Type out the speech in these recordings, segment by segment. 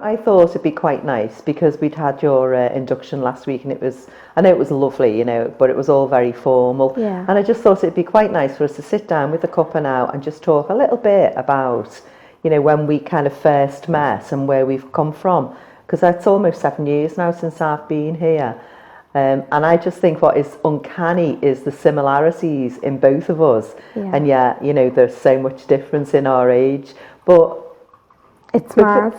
I thought it'd be quite nice because we'd had your induction last week, and I know it was lovely, you know, but it was all very formal. Yeah. And I just thought it'd be quite nice for us to sit down with a cuppa now and just talk a little bit about, you know, when we kind of first met and where we've come from, because that's almost 7 years now since I've been here. And I just think what is uncanny is the similarities in both of us. Yeah. And yet, you know, there's so much difference in our age. But it's mad.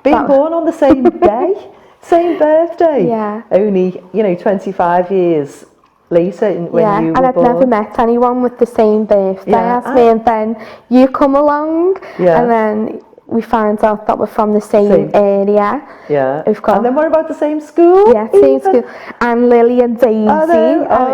Being born on the same day, same birthday. Yeah. Only, you know, 25 years later when you were and I'd born. never met anyone with the same birthday Yeah, as me, and then you come along, and then we find out that we're from the same area. Yeah. We've got, and then we're about the same school. Yeah, same school. And Lily and Daisy. And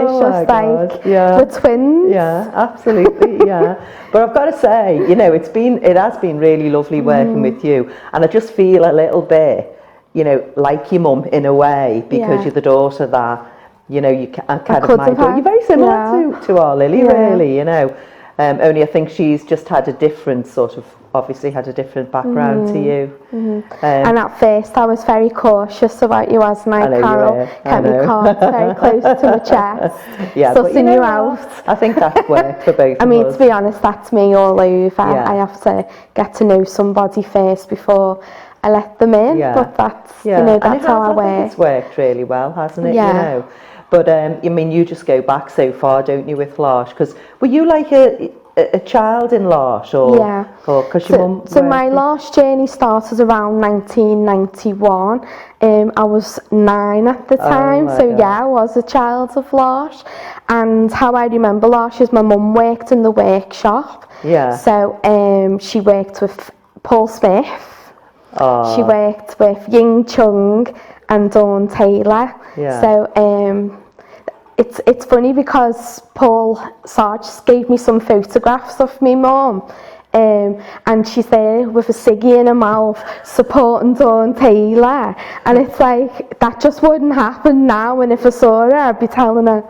it's just like, we're twins. Yeah, absolutely, yeah. But I've got to say, you know, it has been really lovely working with you. And I just feel a little bit, you know, like your mum in a way, because you're the daughter that, you know, you kind of my daughter. You're very similar to our Lily, really, you know. Only I think she's just had a different sort of, obviously had a different background to you. And at first I was very cautious about you, wasn't I, Carol? Kept my cards very close to my chest, sussing you out. I think that's worked for both of us. I mean, to be honest, that's me all over. I have to get to know somebody first before I let them in, but that's, you know, that's how I work. I think it's worked really well, hasn't it, you know? But, I mean, you just go back so far, don't you, with Larsh? Because were you like a child in Larsh? Or because your mum... So my Larsh journey started around 1991. I was 9 at the time, I was a child of Larsh. And how I remember Larsh is my mum worked in the workshop. Yeah. So she worked with Paul Smith. Oh. She worked with Ying Chung and Dawn Taylor. Yeah. So it's funny because Paul Sarge gave me some photographs of me mum, and she's there with a ciggy in her mouth supporting Dawn Taylor, and it's like that just wouldn't happen now. And if I saw her, I'd be telling her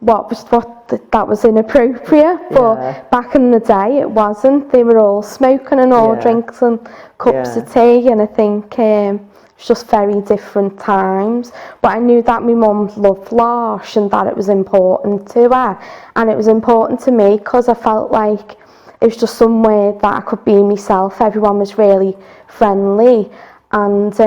that was inappropriate, but back in the day it wasn't. They were all smoking and all drinking cups of tea, and I think just very different times. But I knew that my mum loved Larsh and that it was important to her, and it was important to me because I felt like it was just somewhere that I could be myself. Everyone was really friendly, and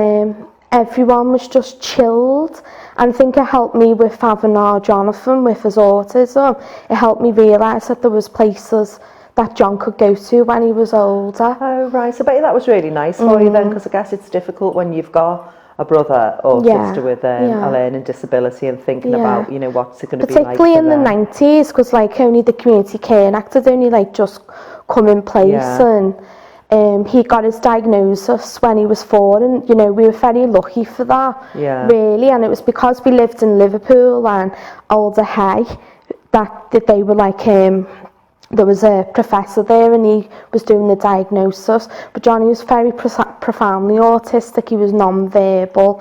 everyone was just chilled. And I think it helped me with having our Jonathan with his autism. It helped me realise that there was places that John could go to when he was older. Oh, right. So I bet that was really nice for you then, because I guess it's difficult when you've got a brother or sister with a learning disability and thinking about, you know, what's it going to be like particularly in the 90s, because like only the Community Care Act had only like just come in place, and he got his diagnosis when he was 4, and you know, we were very lucky for that, really. And it was because we lived in Liverpool and Alder Hay that they were like there was a professor there and he was doing the diagnosis. But Johnny was very profoundly autistic. He was non-verbal,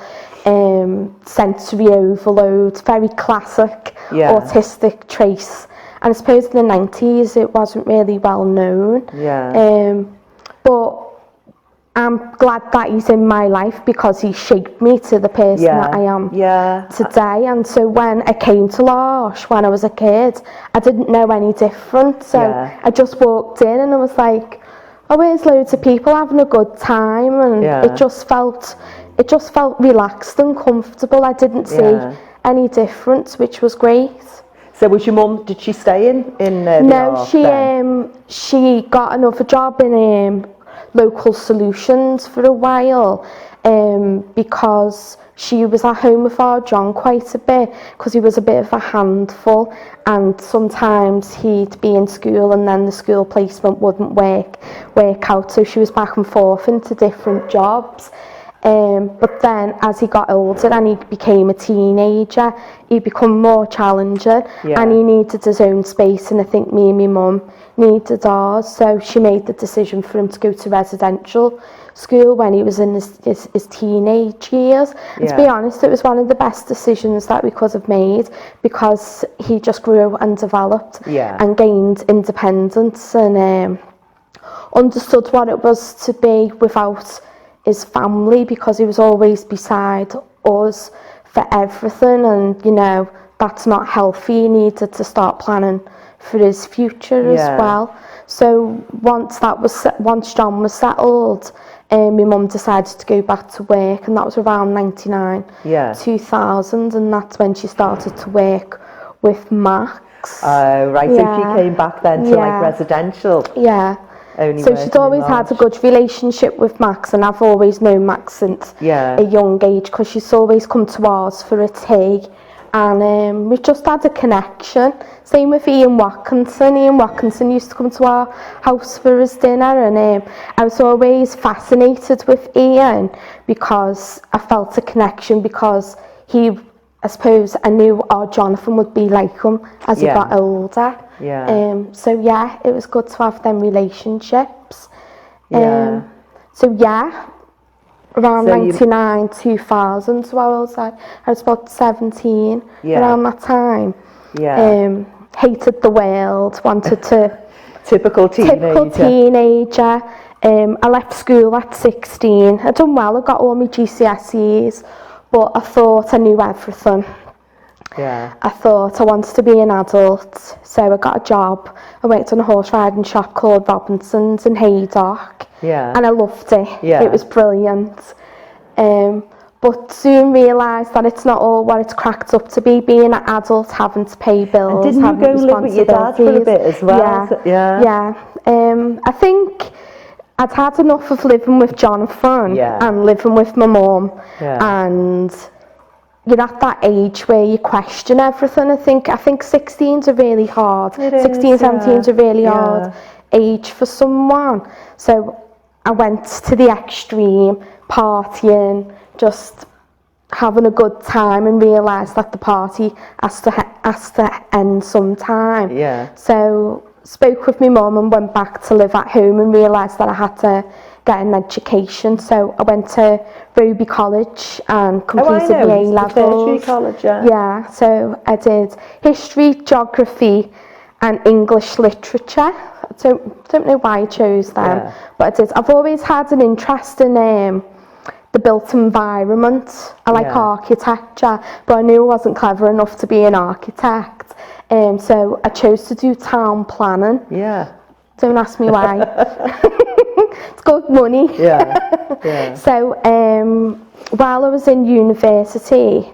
sensory overload, very classic autistic trace. And I suppose in the 90s it wasn't really well known. But I'm glad that he's in my life because he shaped me to the person that I am today. And so when I came to Larsh when I was a kid, I didn't know any different. So I just walked in and I was like, oh, there's loads of people having a good time, and it just felt relaxed and comfortable. I didn't see any difference, which was great. So was your mum, did she stay in No, she got another job in Local Solutions for a while, because she was at home with our John quite a bit, because he was a bit of a handful, and sometimes he'd be in school and then the school placement wouldn't work out, so she was back and forth into different jobs. But then as he got older and he became a teenager, he became more challenging, and he needed his own space, and I think me and my mum needed ours, so she made the decision for him to go to residential school when he was in his teenage years. And to be honest, it was one of the best decisions that we could have made, because he just grew and developed and gained independence, and understood what it was to be without his family, because he was always beside us for everything, and you know that's not healthy. He needed to start planning for his future as well. So once John was settled, my mum decided to go back to work, and that was around 99, 2000, and that's when she started to work with Max. Oh, right, so she came back then to like residential. Yeah. So she'd always had a good relationship with Max, and I've always known Max since a young age, because she's always come to ours for a tea, and we just had a connection. Same with Ian Watkinson. Ian Watkinson used to come to our house for his dinner, and I was always fascinated with Ian because I felt a connection, because I suppose I knew our Jonathan would be like him as he got older. So yeah, it was good to have them relationships. Around 99, 2000, so I was about 17 around that time. Hated the world, wanted to... Typical teenager. I left school at 16. I done well, I got all my GCSEs, but I thought I knew everything. I thought I wanted to be an adult, so I got a job. I worked in a horse riding shop called Robinson's in Haydock, and I loved it. It was brilliant. But soon realised that it's not all what it's cracked up to be, being an adult, having to pay bills, and didn't you go live with your dad for a bit as well? I think I'd had enough of living with Jonathan and living with my mum, and you're at that age where you question everything. I think 16's a really hard, 17's a really hard age for someone. So I went to the extreme, partying, just having a good time, and realised that the party has to end sometime. So spoke with my mum and went back to live at home, and realised that I had to get an education. So I went to Roby College and completed my A-levels. Tertiary college, so I did history, geography and English literature. I don't know why I chose them, but I did. I've always had an interest in the built environment. I like architecture, but I knew I wasn't clever enough to be an architect. So I chose to do town planning. Don't ask me why. It's good money. So while I was in university,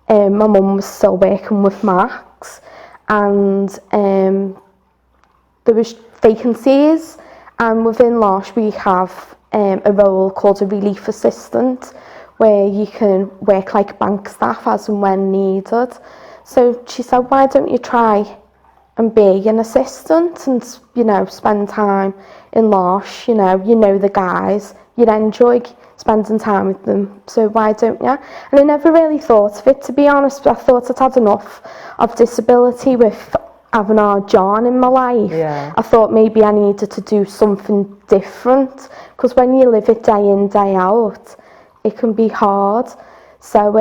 my mum was still working with Max, and there was vacancies, and within Lush we have a role called a relief assistant, where you can work like bank staff as and when needed. So she said, why don't you try and be an assistant and, you know, spend time in Lush, you know the guys, you'd enjoy spending time with them, so why don't you? And I never really thought of it, to be honest. I thought I'd had enough of disability with having our John in my life. I thought maybe I needed to do something different, because when you live it day in, day out, it can be hard. So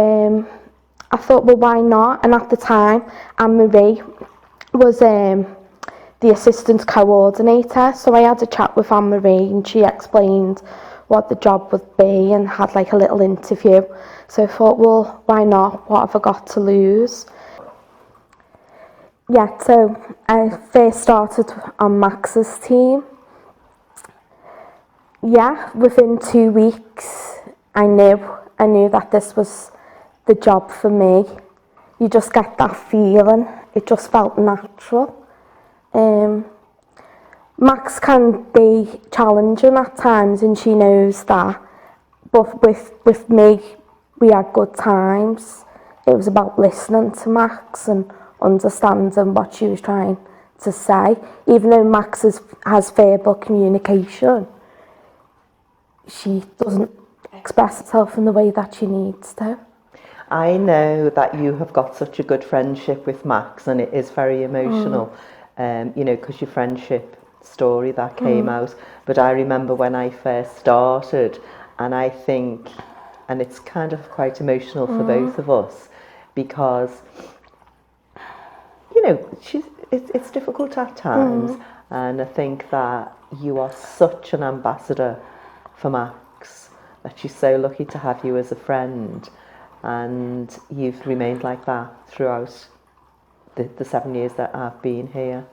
I thought, well, why not? And at the time, Anne-Marie was the assistant coordinator, so I had a chat with Anne-Marie, and she explained what the job would be and had like a little interview. So I thought, well, why not? What have I got to lose? So I first started on Max's team. Within 2 weeks, I knew that this was the job for me. You just get that feeling. It just felt natural. Max can be challenging at times, and she knows that. But with me, we had good times. It was about listening to Max and understanding what she was trying to say. Even though Max has verbal communication, she doesn't express herself in the way that she needs to. I know that you have got such a good friendship with Max, and it is very emotional, because your friendship story that came out. But I remember when I first started, and I think, and it's kind of quite emotional for both of us, because it's difficult at times, and I think that you are such an ambassador for Max, that she's so lucky to have you as a friend, and you've remained like that throughout the 7 years that I've been here.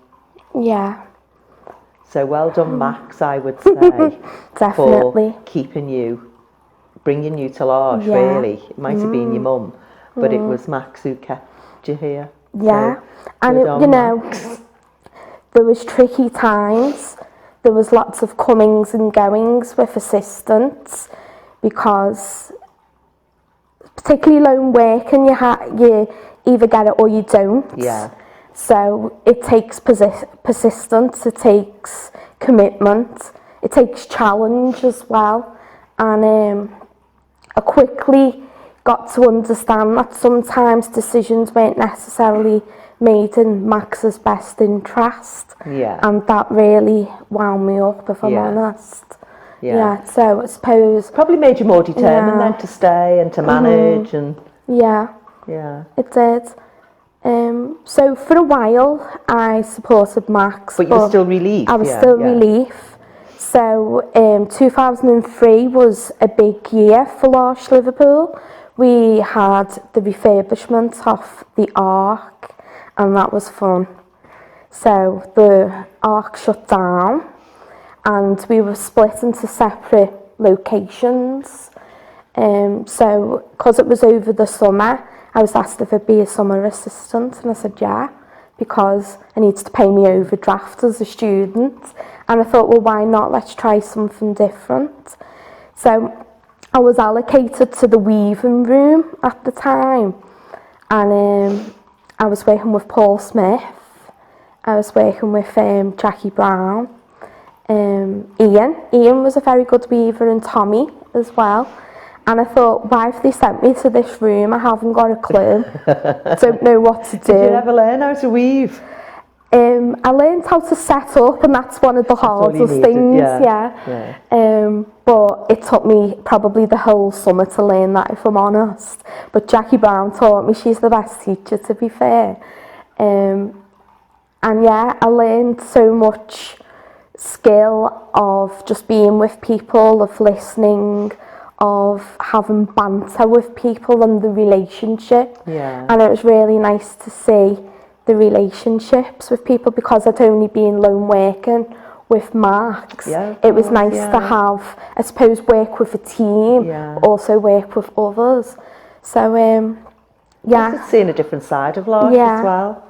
Yeah. So well done, Max, I would say. Definitely. For bringing you to Larsh, Yeah. really. It might have been your mum, but it was Max who kept you here. Yeah. So, And, good on you know, Max. there was tricky times. There was lots of comings and goings with assistants, because particularly lone working, you either get it or you don't. Yeah. So it takes persistence, it takes commitment, it takes challenge as well. And I quickly got to understand that sometimes decisions weren't necessarily made in Max's best interest. Yeah. And that really wound me up, if I'm honest. Yeah, so I suppose... Probably made you more determined then to stay and to manage and... Yeah, it did. So for a while I supported Max. But you were still relief. I was still relief. So 2003 was a big year for Larsh Liverpool. We had the refurbishment of the Ark, and that was fun. So the Ark shut down and we were split into separate locations. So because it was over the summer, I was asked if I'd be a summer assistant, and I said yeah, because I needed to pay me overdraft as a student. And I thought, well, why not? Let's try something different. So I was allocated to the weaving room at the time, and I was working with Paul Smith, I was working with Jackie Brown, Ian was a very good weaver, and Tommy as well. And I thought, why have they sent me to this room? I haven't got a clue. Don't know what to do. Did you ever learn how to weave? I learned how to set up, and that's one of the hardest things. But it took me probably the whole summer to learn that, if I'm honest. But Jackie Brown taught me. She's the best teacher, to be fair. And yeah, I learned so much skill of just being with people, of listening, of having banter with people, and the relationship. And it was really nice to see the relationships with people, because I'd only been lone working with Max. It was nice to have, I suppose, work with a team, but also work with others. So It's seeing a different side of Larsh as well.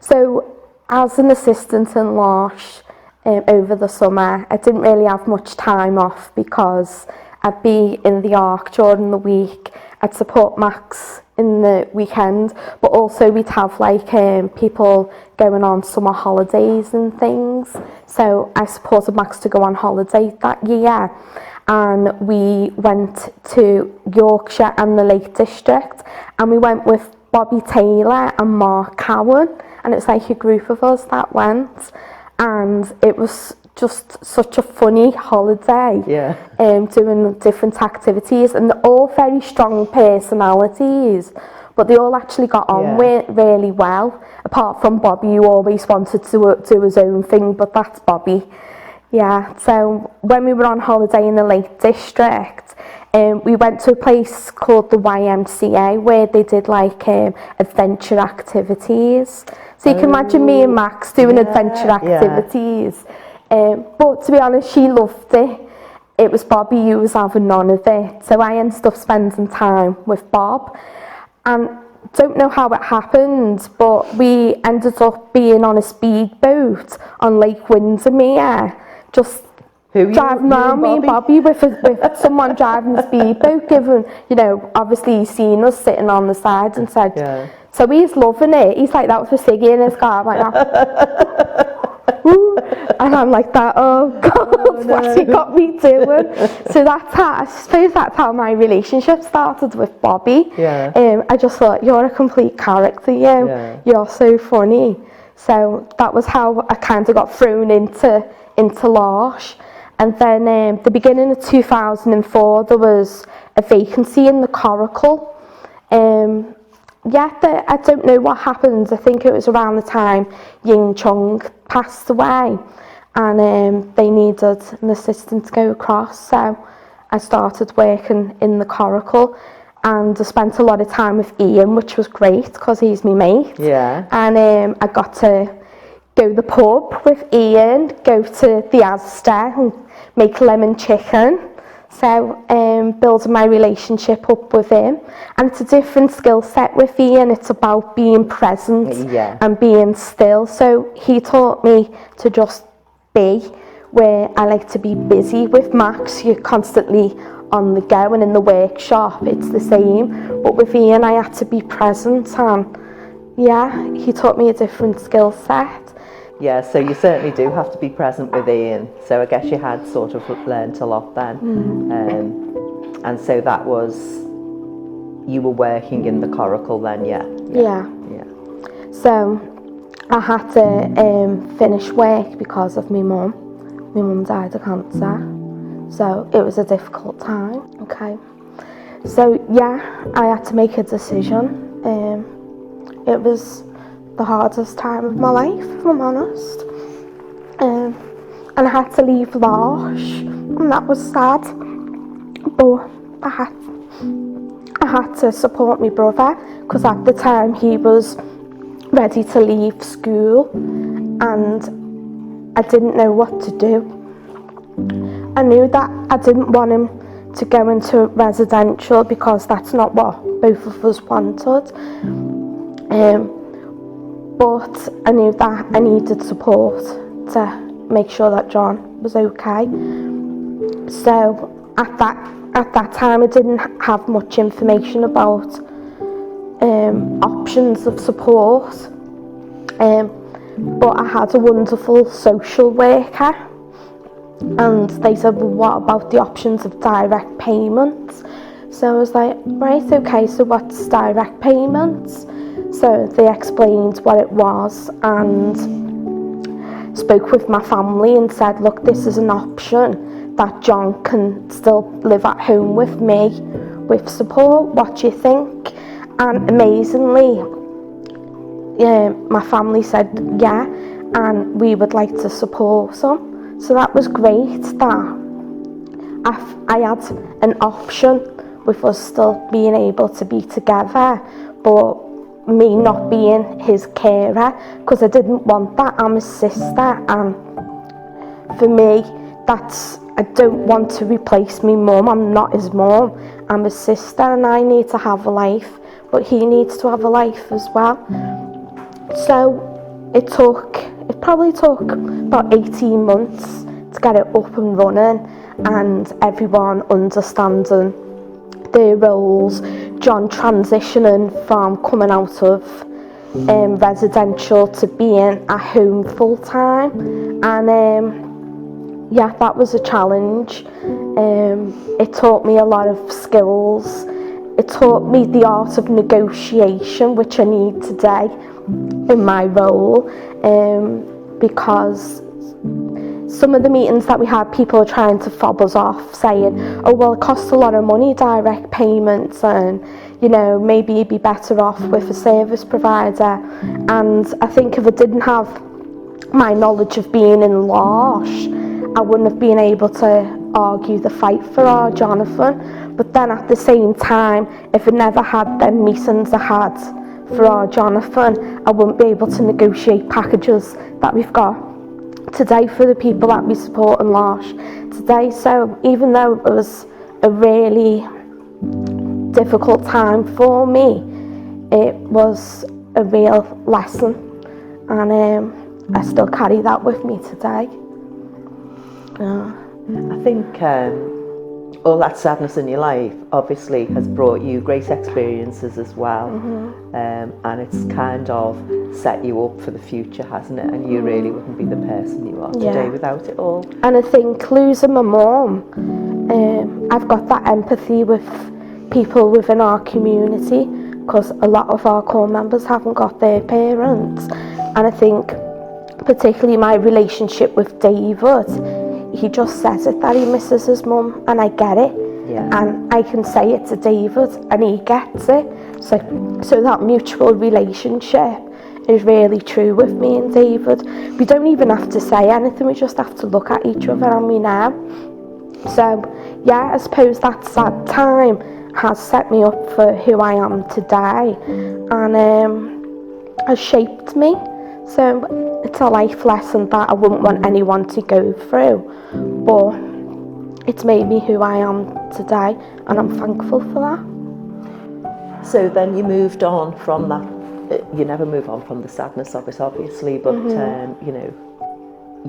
So as an assistant in Larsh, over the summer, I didn't really have much time off, because I'd be in the Ark during the week, I'd support Max in the weekend, but also we'd have like people going on summer holidays and things. So I supported Max to go on holiday that year, and we went to Yorkshire and the Lake District, and we went with Bobby Taylor and Mark Cowan, and it was like a group of us that went, and it was just such a funny holiday. Doing different activities, and they're all very strong personalities, but they all actually got on really well, apart from Bobby, who always wanted to do his own thing, but that's Bobby. So when we were on holiday in the Lake District, we went to a place called the YMCA, where they did like adventure activities. So you can imagine me and Max doing adventure activities. But to be honest, she loved it. It was Bobby who was having none of it. So I ended up spending time with Bob. And don't know how it happened, but we ended up being on a speedboat on Lake Windermere. Just driving around, me and Bobby, with someone driving the speedboat, giving, obviously he's seen us sitting on the side and said, so he's loving it. He's like that with a ciggy in his car, like that. And I'm like that, oh God, what's he got me doing? So I suppose that's how my relationship started with Bobby. I just thought, you're a complete character, you're so funny. So that was how I kind of got thrown into Larsh. And then the beginning of 2004, there was a vacancy in the Coracle. I don't know what happened. I think it was around the time Ying Chung passed away, and they needed an assistant to go across. So I started working in the Coracle, and I spent a lot of time with Ian, which was great because he's my mate. Yeah. And I got to go to the pub with Ian, go to the Asda and make lemon chicken. So building my relationship up with him. And it's a different skill set with Ian. It's about being present and being still. So he taught me to just be, where I like to be busy. With Max, you're constantly on the go, and in the workshop it's the same. But with Ian, I had to be present, and yeah, he taught me a different skill set. Yeah, so you certainly do have to be present with Ian. So I guess you had sort of learnt a lot then. And so that was, you were working in the Coracle then, yeah? So I had to finish work because of my mum. My mum died of cancer. So it was a difficult time, okay. So yeah, I had to make a decision. It was the hardest time of my life, if I'm honest. And I had to leave Larsh, and that was sad. But I had to support my brother, because at the time he was ready to leave school, and I didn't know what to do. I knew that I didn't want him to go into residential, because that's not what both of us wanted. But I knew that I needed support to make sure that John was okay. So at that time I didn't have much information about options of support. But I had a wonderful social worker, and they said, well, what about the options of direct payments? So I was like, right, okay, so what's direct payments? So they explained what it was, and spoke with my family and said, look, this is an option that John can still live at home with me with support. What do you think? And amazingly, my family said yeah, and we would like to support him. So that was great that I had an option with us still being able to be together, but me not being his carer, because I didn't want that. I'm his sister, and for me, I don't want to replace my mum. I'm not his mum, I'm his sister, and I need to have a life, but he needs to have a life as well. So it probably took about 18 months to get it up and running, and everyone understanding their roles, John transitioning from coming out of residential to being at home full time, and yeah, that was a challenge. It taught me a lot of skills. It taught me the art of negotiation, which I need today in my role, because some of the meetings that we had, people are trying to fob us off, saying, oh, well, it costs a lot of money, direct payments, and, you know, maybe you'd be better off with a service provider. And I think if I didn't have my knowledge of being in Larsh, I wouldn't have been able to argue the fight for our Jonathan. But then at the same time, if I never had them meetings I had for our Jonathan, I wouldn't be able to negotiate packages that we've got today for the people that we support in Larsh today. So even though it was a really difficult time for me, it was a real lesson, and I still carry that with me today. I think all that sadness in your life obviously has brought you great experiences as well, and it's kind of set you up for the future, hasn't it? And you really wouldn't be the person you are today without it all. And I think losing my mum, I've got that empathy with people within our community, because a lot of our core members haven't got their parents. And I think particularly my relationship with David, he just says it that he misses his mum, and I get it. And I can say it to David and he gets it. So that mutual relationship is really true with me and David. We don't even have to say anything, we just have to look at each other and we know. So yeah, I suppose that sad time has set me up for who I am today, and has shaped me. So it's a life lesson that I wouldn't want anyone to go through, but it's made me who I am today, and I'm thankful for that. So then you moved on from that. You never move on from the sadness of it, obviously, but you know,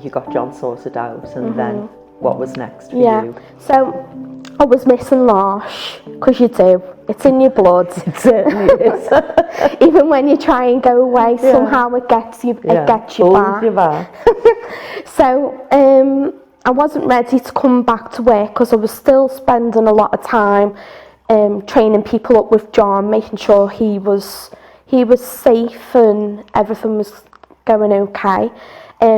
you got John sorted out, and then what was next for you? So I was missing Lars, because you do. It's in your blood. It certainly is. Even when you try and go away, somehow it gets you. It gets you back. So I wasn't ready to come back to work because I was still spending a lot of time training people up with John, making sure he was safe and everything was going okay.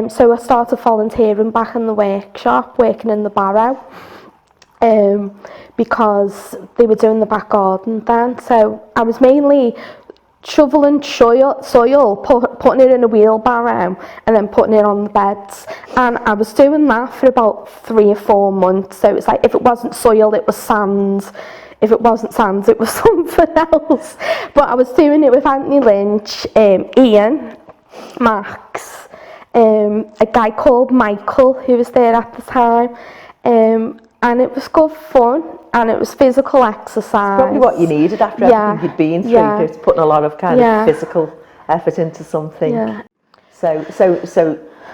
So I started volunteering back in the workshop, working in the barrow, because they were doing the back garden then. So I was mainly shoveling soil, putting it in a wheelbarrow and then putting it on the beds. And I was doing that for about 3 or 4 months. So it's like, if it wasn't soil, it was sand. If it wasn't sand, it was something else. But I was doing it with Anthony Lynch, Ian, Max, a guy called Michael who was there at the time. And it was good fun, and it was physical exercise. Probably what you needed after everything you'd been through, just putting a lot of kind of physical effort into something. Yeah. So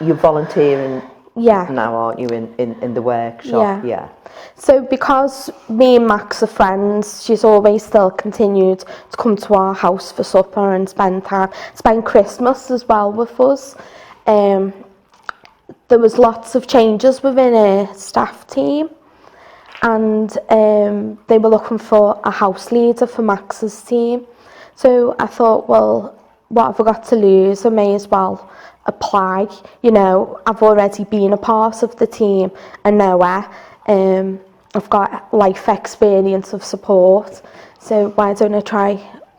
you're volunteering now, aren't you, in the workshop? Yeah. So because me and Max are friends, she's always still continued to come to our house for supper and spend Christmas as well with us. There was lots of changes within a staff team, and they were looking for a house leader for Max's team. So I thought, well, what have I got to lose? I may as well apply. You know, I've already been a part of the team and know I've got life experience of support, so why don't I try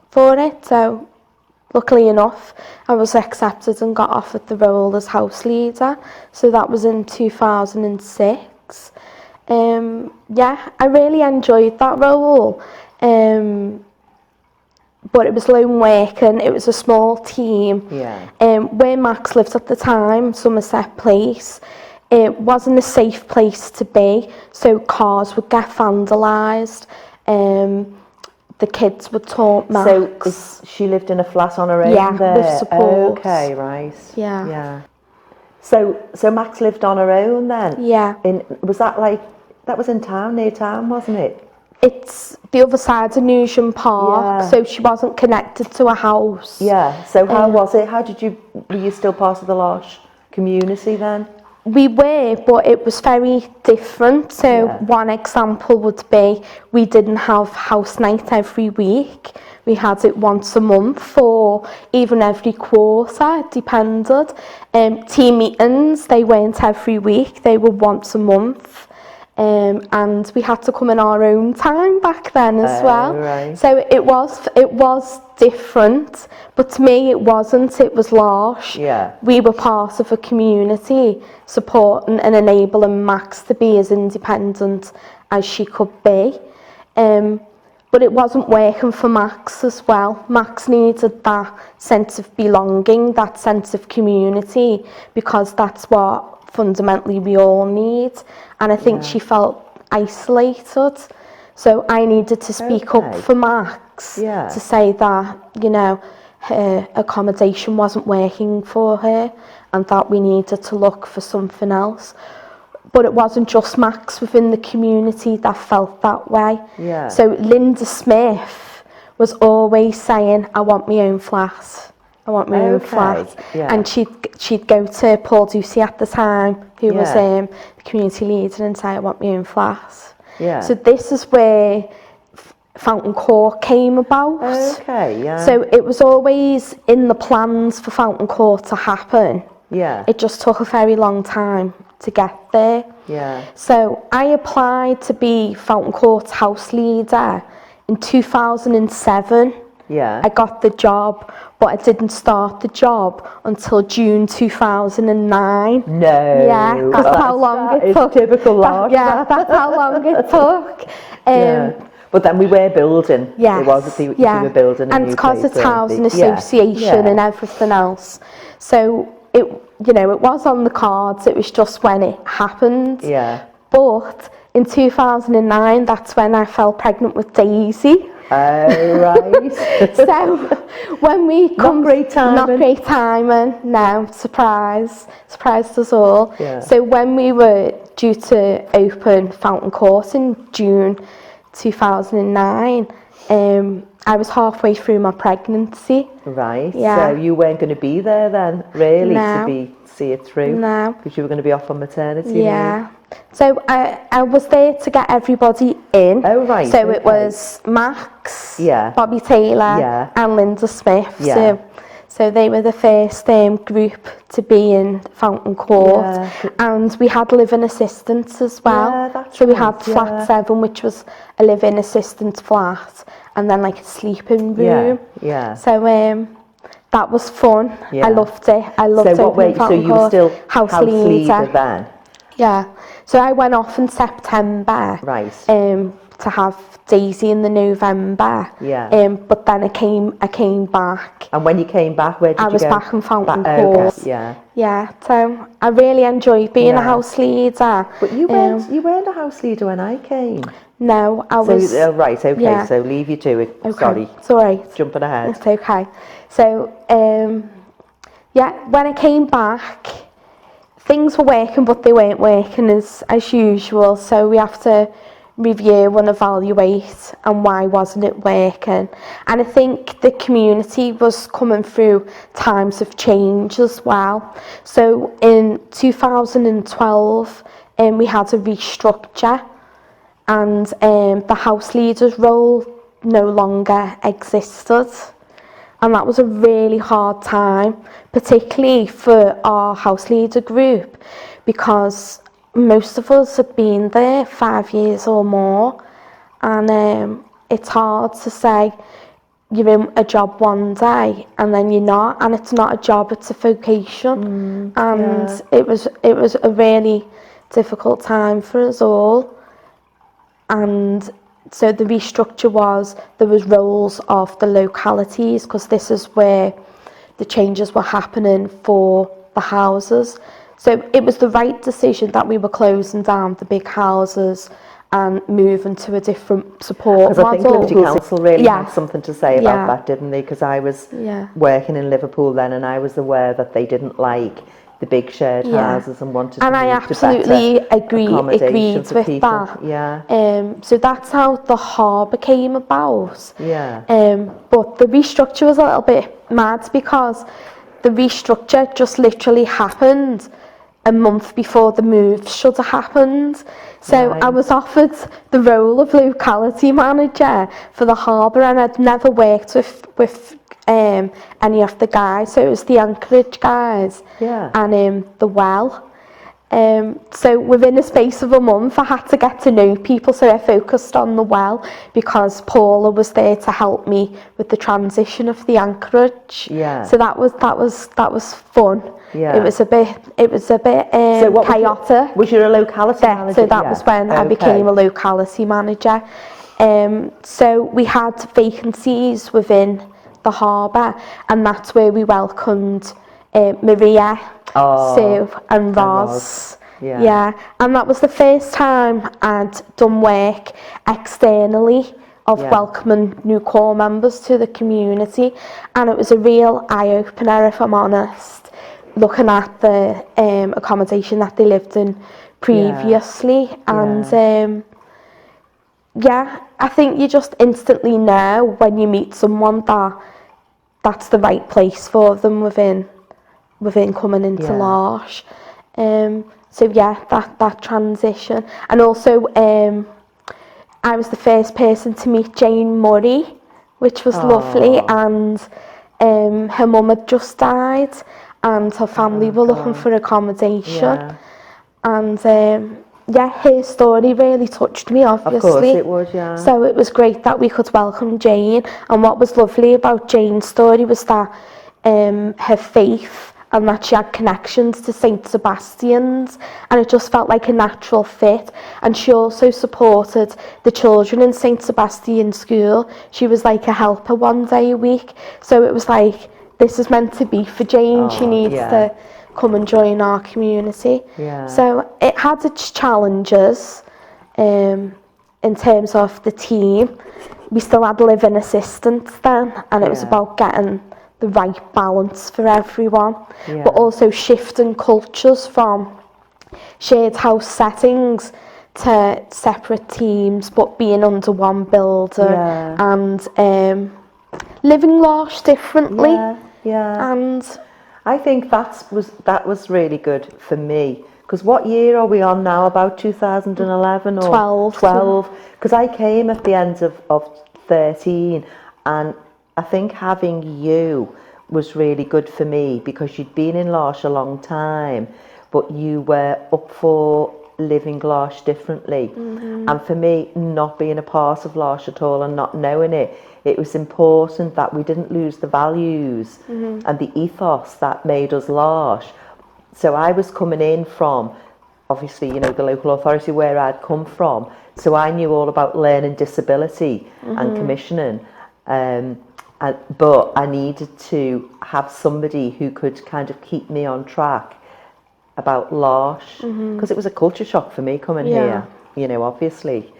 for it? So luckily enough, I was accepted and got offered the role as house leader. So that was in 2006. I really enjoyed that role. But it was lone working, it was a small team. Where Max lived at the time, Somerset Place, it wasn't a safe place to be, so cars would get vandalised. The kids would taunt Max. So she lived in a flat on her own there? With support. Okay, right. Yeah. So Max lived on her own then? Yeah. That was in town, near town, wasn't it? It's the other side of Newsham Park, so she wasn't connected to a house. Yeah, so how was it? Were you still part of the Larsh community then? We were, but it was very different. So one example would be, we didn't have house night every week. We had it once a month or even every quarter, it depended. Team meetings, they weren't every week, they were once a month. And we had to come in our own time back then as well. Right. So it was different, but to me it wasn't. It was Larsh. Yeah. We were part of a community supporting and enabling Max to be as independent as she could be. But it wasn't working for Max as well. Max needed that sense of belonging, that sense of community, because that's what fundamentally we all need. And I think she felt isolated. So I needed to speak up for Max to say that, you know, her accommodation wasn't working for her and that we needed to look for something else. But it wasn't just Max within the community that felt that way. Yeah. So Linda Smith was always saying, I want my own flat. I want my own flat. Yeah. And she'd go to Paul Ducey at the time, who was the community leader, and say, I want my own flat. Yeah. So this is where Fountain Court came about. Okay, yeah. So it was always in the plans for Fountain Court to happen. Yeah. It just took a very long time to get there. Yeah. So I applied to be Fountain Court's house leader in 2007. Yeah. I got the job, but I didn't start the job until June 2009. No. Yeah, that's how long it took. Typical Larsh. That's how long it took. Yeah. But then we were building. Yes, It wasn't we were building a and new because place, it's housing association Yeah. and everything else. So it, it was on the cards. It was just when it happened. Yeah. But in 2009, that's when I fell pregnant with Daisy. Oh, right. So when we come, not great timing, no, surprised us all. Yeah. So when we were due to open Fountain Court in June 2009, I was halfway through my pregnancy. Right. Yeah. So you weren't going to be there then, really, No. to see it through? No. Because you were going to be off on maternity Yeah. leave? So I was there to get everybody in. Oh, right. So it was Max, Yeah. Bobby Taylor, Yeah. and Linda Smith. Yeah. So they were the first group to be in Fountain Court. Yeah. And we had living assistants as well. Yeah, that's so we right, had flat 7, which was a living assistant flat, and then like a sleeping room. Yeah. So that was fun. Yeah. I loved it. I loved so opening so Fountain you were Court. still house leader then? Yeah. So I went off in September. Right. To have Daisy in the November. Yeah. But then I came back. And when you came back, where did you go? I was back in Fountain Okay, Court. yeah. Yeah. So I really enjoyed being a house leader. But you weren't a house leader when I came. No, I was. Right. Okay. Yeah. So leave you to it. Okay. Sorry. It's all right. Jumping ahead. It's okay. So when I came back, things were working, but they weren't working as usual. So we have to review and evaluate and why wasn't it working. And I think the community was coming through times of change as well. So in 2012, we had a restructure, and the house leader's role no longer existed. And that was a really hard time, particularly for our house leader group, because most of us had been there 5 years or more, and it's hard to say you're in a job one day and then you're not, and it's not a job, it's a vocation. It was a really difficult time for us all. And so the restructure was, there was roles of the localities, because this is where the changes were happening for the houses. So it was the right decision that we were closing down the big houses and moving to a different support model. Because I think Liberty Council really Yeah. had something to say about that, didn't they? Because I was working in Liverpool then, and I was aware that they didn't like the big shared houses and wanted to move I to absolutely better agreed for with people. that. Yeah. So that's how the harbour came about. Yeah. But the restructure was a little bit mad, because the restructure just literally happened a month before the move should have happened. So I was offered the role of locality manager for the harbour, and I'd never worked with any of the guys. So it was the Anchorage guys and the Well. So within a space of a month, I had to get to know people, so I focused on the Well, because Paula was there to help me with the transition of the Anchorage. Yeah. So that was fun. Yeah. It was a bit chaotic. Was you a locality manager? So that was when I became a locality manager. So we had vacancies within the harbour, and that's where we welcomed Maria, Sue and Roz. Yeah, and that was the first time I'd done work externally of welcoming new core members to the community, and it was a real eye-opener, if I'm honest, looking at the accommodation that they lived in previously. And I think you just instantly know when you meet someone that that's the right place for them within coming into Larsh. So that transition. And also I was the first person to meet Jane Murray, which was lovely, and her mum had just died and her family were looking for accommodation. And her story really touched me, obviously. Of course it would, yeah. So it was great that we could welcome Jane. And what was lovely about Jane's story was that her faith and that she had connections to St. Sebastian's, and it just felt like a natural fit. And she also supported the children in St. Sebastian's school. She was like a helper one day a week. So it was like, this is meant to be for Jane. She needs to come and join our community. Yeah. So it had its challenges in terms of the team. We still had living assistants then, and it was about getting the right balance for everyone, but also shifting cultures from shared house settings to separate teams, but being under one builder and living Larsh differently. And I think that was really good for me, because what year are we on now? About 2011 or 12? Because I came at the end of 13, and I think having you was really good for me, because you'd been in Larsh a long time, but you were up for living Larsh differently. And for me, not being a part of Larsh at all and not knowing it, it was important that we didn't lose the values and the ethos that made us Larsh. So I was coming in from, obviously, you know, the local authority where I'd come from. So I knew all about learning disability and commissioning. But I needed to have somebody who could kind of keep me on track about Larsh, because it was a culture shock for me coming here, you know, obviously.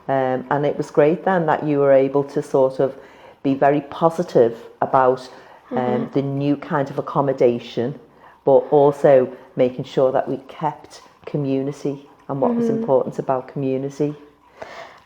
And it was great then that you were able to sort of be very positive about the new kind of accommodation, but also making sure that we kept community and what was important about community.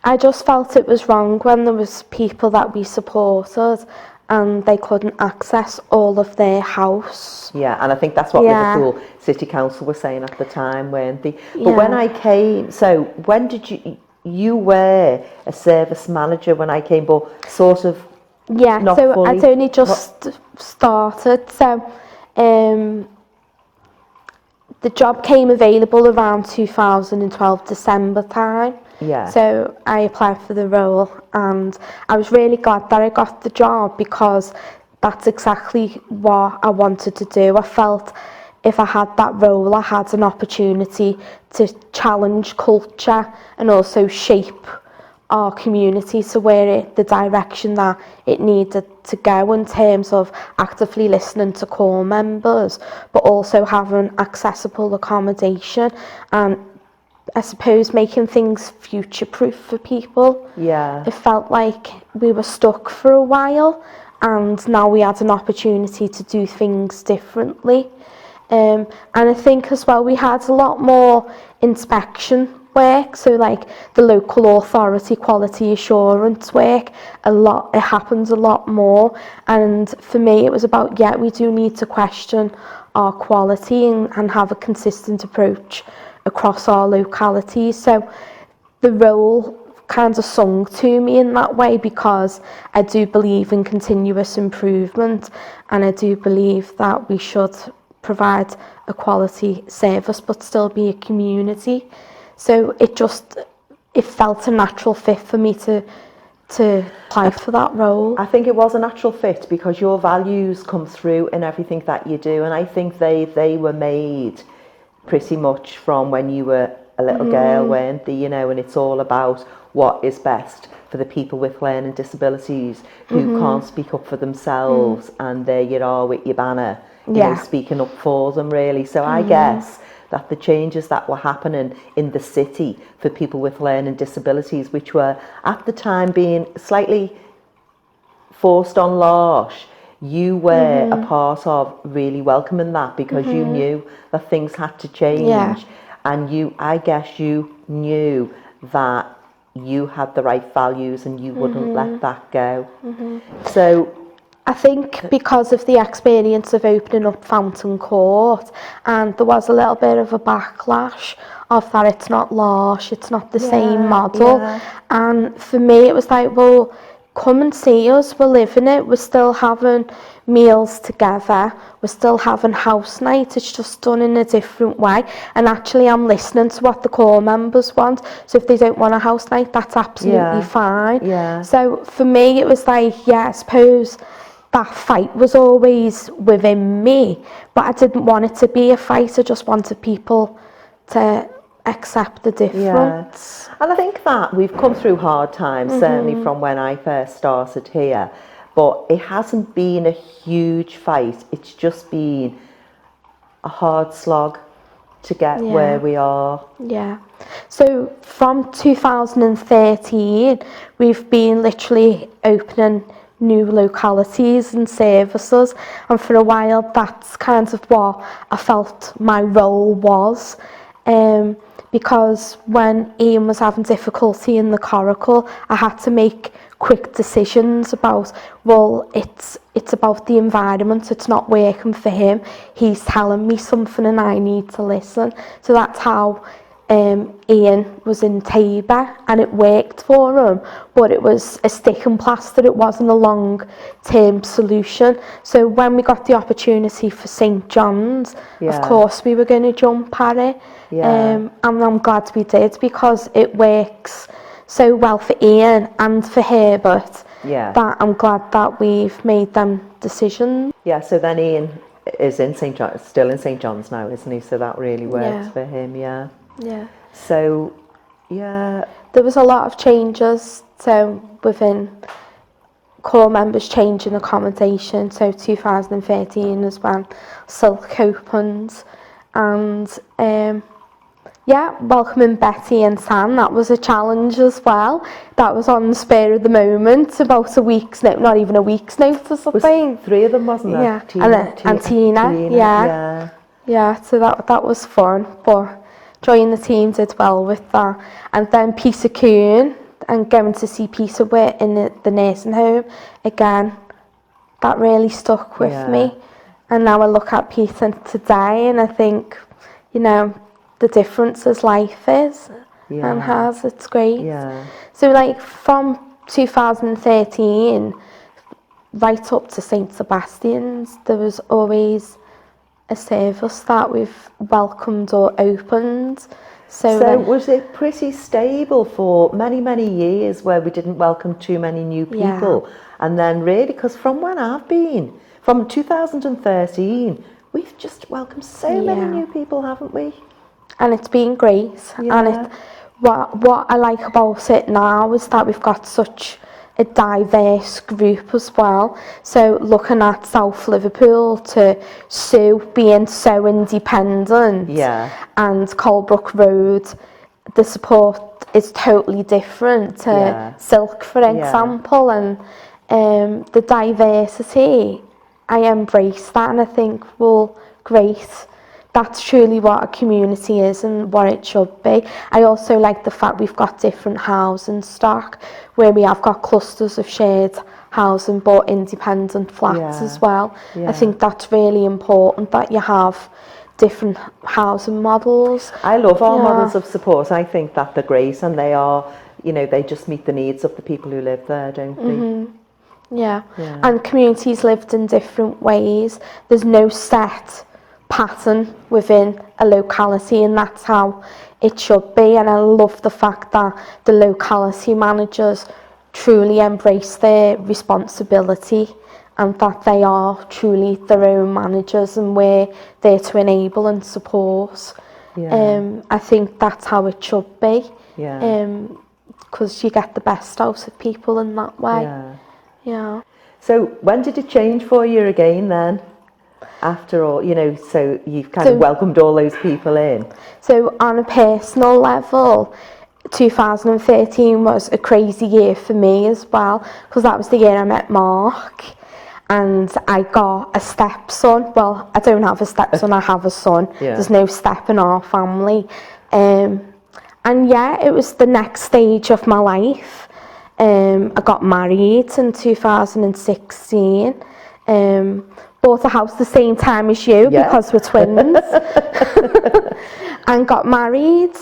I just felt it was wrong when there was people that we supported and they couldn't access all of their house. Yeah, and I think that's what Liverpool City Council were saying at the time, weren't they? But when I came, so when did you were a service manager when I came, but sort of not so fully. I'd only just started, so the job came available around 2012 December time. So I applied for the role, and I was really glad that I got the job, because that's exactly what I wanted to do. I felt if I had that role, I had an opportunity to challenge culture and also shape our community to the direction that it needed to go, in terms of actively listening to core members, but also having accessible accommodation and, I suppose, making things future-proof for people. It felt like we were stuck for a while, and now we had an opportunity to do things differently. And I think as well we had a lot more inspection work, so like the local authority quality assurance work, it happens a lot more. And for me it was about, we do need to question our quality and have a consistent approach across our localities. So the role kind of sung to me in that way, because I do believe in continuous improvement, and I do believe that we should provide a quality service but still be a community. So it felt a natural fit for me to apply for that role. I think it was a natural fit, because your values come through in everything that you do, and I think they were made pretty much from when you were a little girl, weren't they? You know, and it's all about what is best for the people with learning disabilities who can't speak up for themselves, and there you are with your banner, you know, speaking up for them, really. So I guess that the changes that were happening in the city for people with learning disabilities, which were at the time being slightly forced on Larsh, you were a part of really welcoming that, because you knew that things had to change, and I guess you knew that you had the right values and you wouldn't let that go. So I think because of the experience of opening up Fountain Court, and there was a little bit of a backlash of that it's not Larsh, it's not the same model. And for me it was like, well, come and see us, we're living it, we're still having meals together. We're still having house night, it's just done in a different way. And actually I'm listening to what the core members want. So if they don't want a house night, that's absolutely fine. Yeah. So for me, it was like, I suppose that fight was always within me, but I didn't want it to be a fight. I just wanted people to accept the difference. Yeah. And I think that we've come through hard times, certainly from when I first started here, but it hasn't been a huge fight. It's just been a hard slog to get where we are. Yeah. So from 2013, we've been literally opening new localities and services, and for a while that's kind of what I felt my role was, because when Ian was having difficulty in the coracle, I had to make quick decisions about, well, it's about the environment, it's not working for him, he's telling me something and I need to listen. So that's how Ian was in Tabor, and it worked for him, but it was a stick and plaster, it wasn't a long-term solution. So when we got the opportunity for St John's, of course we were going to jump at it, and I'm glad we did, because it works so well for Ian and for Herbert, that I'm glad that we've made them decisions. Yeah, so then Ian is in St John, still in St John's now, isn't he? So that really works for him, Yeah. So, there was a lot of changes. So within core members changing accommodation. So 2013 is when Silk opened, and welcoming Betty and Sam, that was a challenge as well. That was on the spur of the moment, about a week's notice, not even a week's notice, I think. 3 of them, wasn't there? Yeah, and Tina. Yeah, so that was fun, but joining the team did well with that. And then Peter Coon, and going to see Peter in the nursing home, again, that really stuck with me. And now I look at Peter today and I think, the difference as life is and has, it's great. So like from 2013 right up to St Sebastian's, there was always a service that we've welcomed or opened. So was it pretty stable for many, many years where we didn't welcome too many new people? And then really, because from when I've been, from 2013, we've just welcomed so many new people, haven't we? And it's been great. And what I like about it now is that we've got such a diverse group as well. So looking at South Liverpool to Sue being so independent, and Colebrook Road, the support is totally different to Silk, for example, and the diversity, I embrace that, and I think, well, great. That's truly what a community is and what it should be. I also like the fact we've got different housing stock, where we have got clusters of shared housing but independent flats as well. I think that's really important, that you have different housing models. I love our models of support. I think that they're great, and they are, they just meet the needs of the people who live there, don't they? And communities lived in different ways. There's no set pattern within a locality, and that's how it should be. And I love the fact that the locality managers truly embrace their responsibility, and that they are truly their own managers, and we're there to enable and support. I think that's how it should be, because you get the best out of people in that way. So when did it change for you again then? After all, so you've kind of welcomed all those people in. So on a personal level, 2013 was a crazy year for me as well, because that was the year I met Mark, and I got a stepson. Well, I don't have a stepson, I have a son. There's no step in our family. And it was the next stage of my life. I got married in 2016. Bought a house the same time as you, because we're twins, and got married.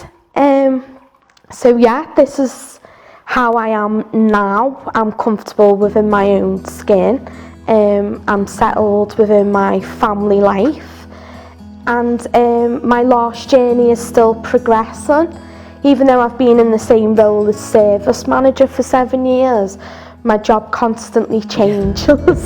This is how I am now. I'm comfortable within my own skin. I'm settled within my family life, and my last journey is still progressing. Even though I've been in the same role as service manager for 7 years, my job constantly changes.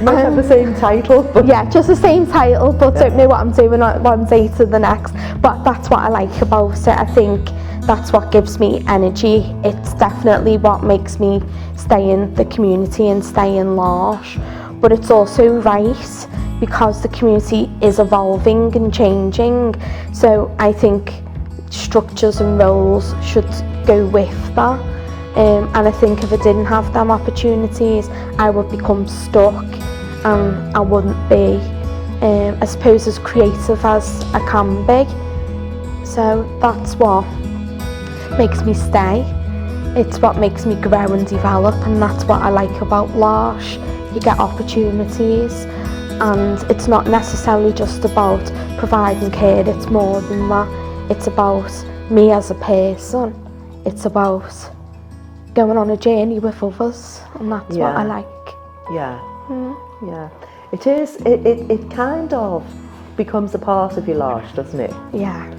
Might have the same title, but yeah, just the same title, but don't know what I'm doing one day to the next. But that's what I like about it. I think that's what gives me energy. It's definitely what makes me stay in the community and stay in Larsh. But it's also right, because the community is evolving and changing. So I think structures and roles should go with that. And I think if I didn't have them opportunities, I would become stuck and I wouldn't be, I suppose, as creative as I can be. So that's what makes me stay. It's what makes me grow and develop, and that's what I like about Larsh. You get opportunities, and it's not necessarily just about providing care, it's more than that. It's about me as a person. It's about going on a journey with others, and that's what I like. Yeah, yeah. It is. It kind of becomes a part of your life, doesn't it? Yeah.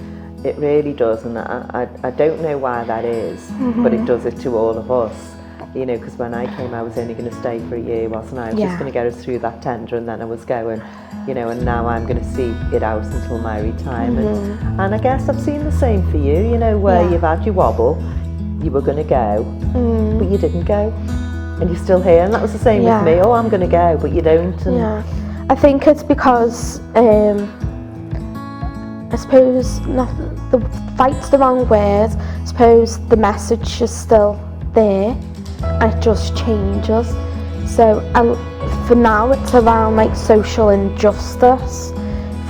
It really does, and I don't know why that is, but it does it to all of us. You know, because when I came, I was only going to stay for a year, wasn't I? I was just going to get us through that tender, and then I was going. You know, and now I'm going to see it out until my retirement. And I guess I've seen the same for you. You know, where you've had your wobble. You were going to go, but you didn't go, and you're still here. And that was the same with me. Oh, I'm going to go, but you don't. And I think it's because I suppose not the fight's the wrong word. I suppose the message is still there, and it just changes. So for now, it's around like social injustice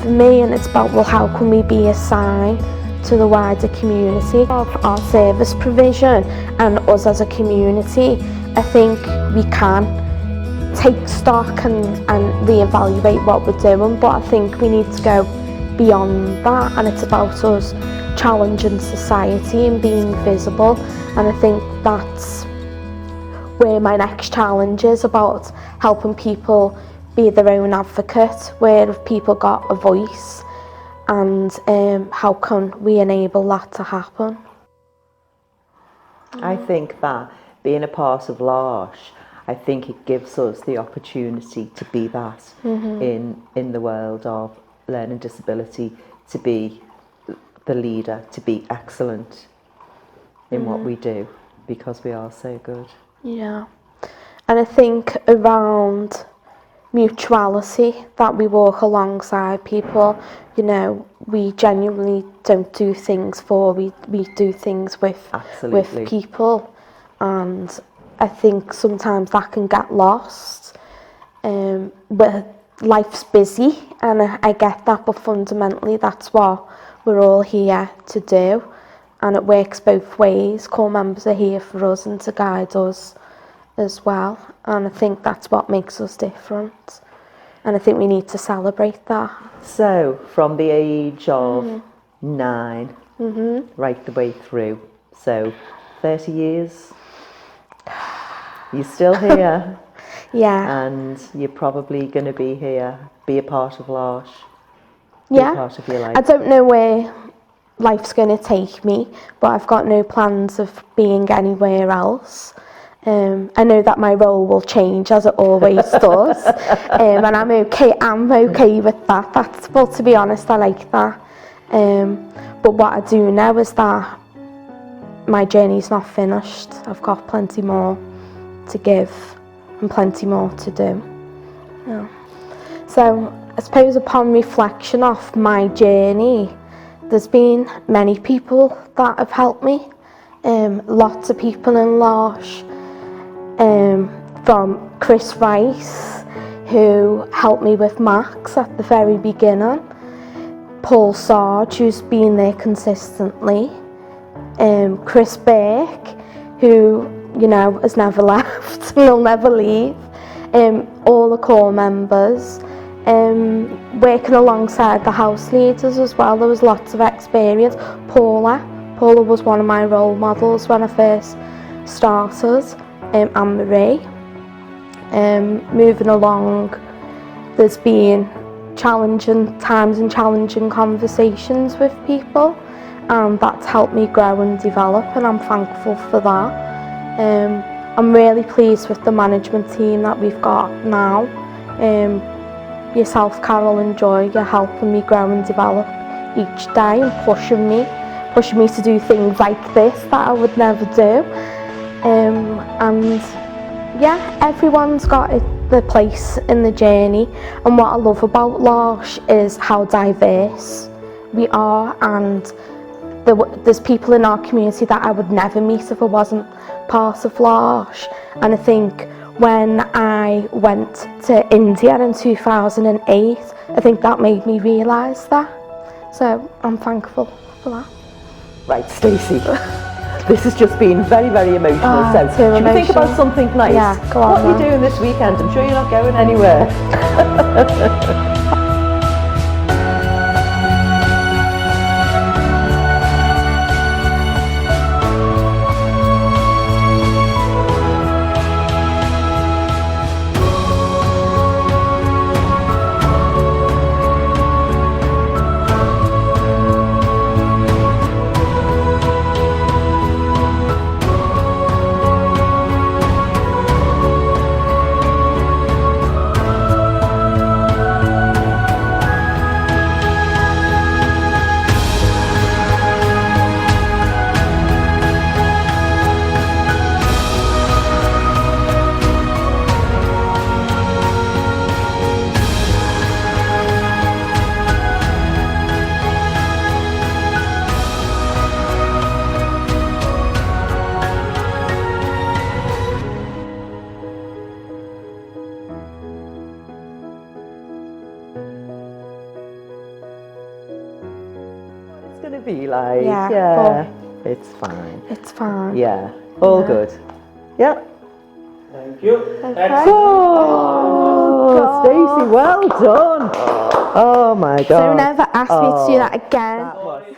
for me, and it's about, well, how can we be a sign to the wider community of our service provision and us as a community. I think we can take stock and reevaluate what we're doing, but I think we need to go beyond that, and it's about us challenging society and being visible. And I think that's where my next challenge is, about helping people be their own advocate. Where have people got a voice, and how can we enable that to happen? I think that being a part of Larsh, I think it gives us the opportunity to be that in the world of learning disability, to be the leader, to be excellent in what we do, because we are so good. Yeah, and I think around mutuality, that we walk alongside people. You know, we genuinely don't do things we do things with people, and I think sometimes that can get lost. But life's busy, and I get that, but fundamentally that's what we're all here to do, and it works both ways. Core members are here for us and to guide us as well, and I think that's what makes us different, and I think we need to celebrate that. So from the age of 9 right the way through, so 30 years, you're still here. And you're probably going to be here, be a part of Larsh, be a part of your life. I don't know where life's going to take me, but I've got no plans of being anywhere else. I know that my role will change, as it always does, and I'm okay with that. Well, to be honest, I like that. But what I do know is that my journey's not finished. I've got plenty more to give and plenty more to do. Yeah. So I suppose upon reflection of my journey, there's been many people that have helped me. Lots of people in Larsh. From Chris Rice, who helped me with Max at the very beginning, Paul Sarge, who's been there consistently, Chris Burke, who, you know, has never left and will never leave, all the core members, working alongside the house leaders as well. There was lots of experience. Paula was one of my role models when I first started. Anne-Marie, moving along. There's been challenging times and challenging conversations with people, and that's helped me grow and develop, and I'm thankful for that. I'm really pleased with the management team that we've got now. Yourself, Carol, and Joy, you're helping me grow and develop each day and pushing me to do things like this that I would never do. And yeah, everyone's got their place in the journey, and what I love about L'Arche is how diverse we are, and there's people in our community that I would never meet if I wasn't part of L'Arche. And I think when I went to India in 2008, I think that made me realise that. So I'm thankful for that. Right, Stacey, this has just been very, very emotional. So should we think about something nice? Yeah, go on. What are you doing this weekend? I'm sure you're not going anywhere. Going to be like, yeah, it's fine. It's fine. Yeah, all good. Yeah. Thank you. Okay. Oh, Stacey, well done. Oh my God. So never ask me to do that again. That was